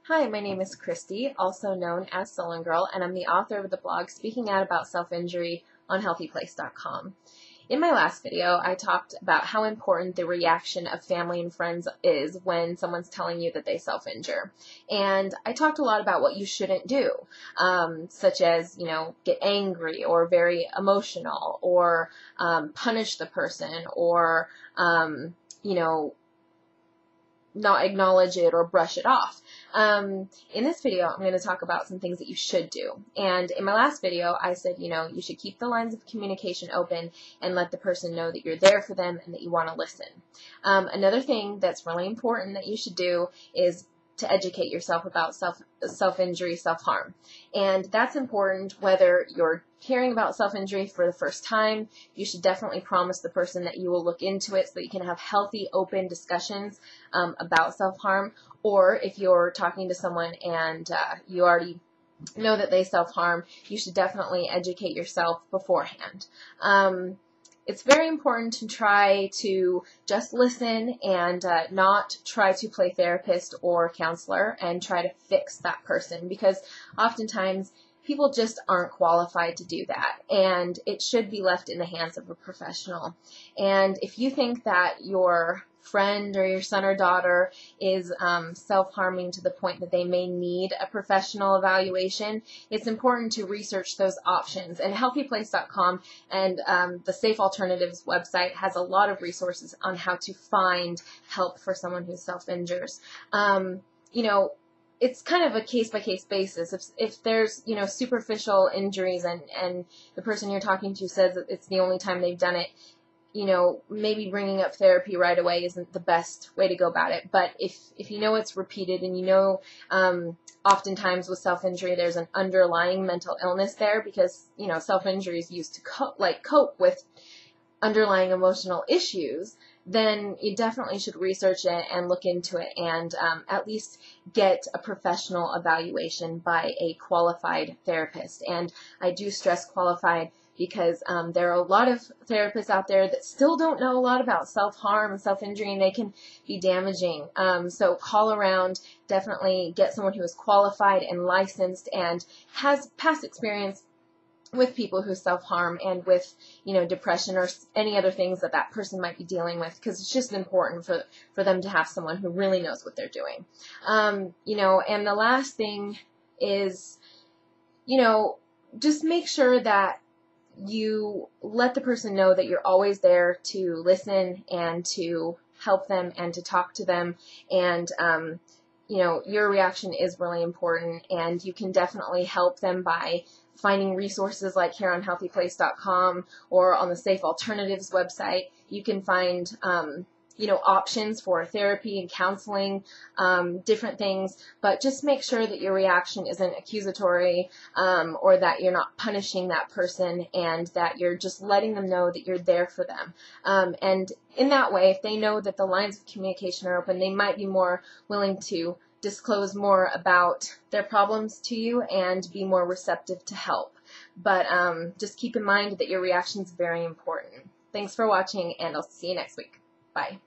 Hi, my name is Christy, also known as Sullen Girl, and I'm the author of the blog Speaking Out About Self-Injury on HealthyPlace.com. In my last video, I talked about how important the reaction of family and friends is when someone's telling you that they self-injure. And I talked a lot about what you shouldn't do, such as, get angry or very emotional or punish the person or, not acknowledge it or brush it off. In this video, I'm going to talk about some things that you should do. And in my last video, I said, you should keep the lines of communication open and let the person know that you're there for them and that you want to listen. Another thing that's really important that you should do is to educate yourself about self-injury, self-harm. And that's important whether you're hearing about self-injury for the first time. You should definitely promise the person that you will look into it so that you can have healthy, open discussions about self-harm. Or if you're talking to someone and you already know that they self-harm, you should definitely educate yourself beforehand. It's very important to try to just listen and not try to play therapist or counselor and try to fix that person, because oftentimes people just aren't qualified to do that, and it should be left in the hands of a professional. And if you think that your friend or your son or daughter is self-harming to the point that they may need a professional evaluation, it's important to research those options. And HealthyPlace.com and the Safe Alternatives website has a lot of resources on how to find help for someone who self-injures. It's kind of a case-by-case basis. If there's, superficial injuries and the person you're talking to says that it's the only time they've done it, maybe bringing up therapy right away isn't the best way to go about it. But if you know it's repeated and oftentimes with self-injury there's an underlying mental illness there, because, self-injury is used to cope with underlying emotional issues, then you definitely should research it and look into it and at least get a professional evaluation by a qualified therapist. And I do stress qualified because there are a lot of therapists out there that still don't know a lot about self-harm and self-injury, and they can be damaging. So call around, definitely get someone who is qualified and licensed and has past experience with people who self-harm and with, depression or any other things that person might be dealing with, because it's just important for them to have someone who really knows what they're doing. And the last thing is, just make sure that you let the person know that you're always there to listen and to help them and to talk to them. And, your reaction is really important, and you can definitely help them by finding resources like here on HealthyPlace.com or on the Safe Alternatives website. You can find, options for therapy and counseling, different things, but just make sure that your reaction isn't accusatory or that you're not punishing that person, and that you're just letting them know that you're there for them. And in that way, if they know that the lines of communication are open, they might be more willing to disclose more about their problems to you and be more receptive to help. But just keep in mind that your reaction is very important. Thanks for watching, and I'll see you next week. Bye.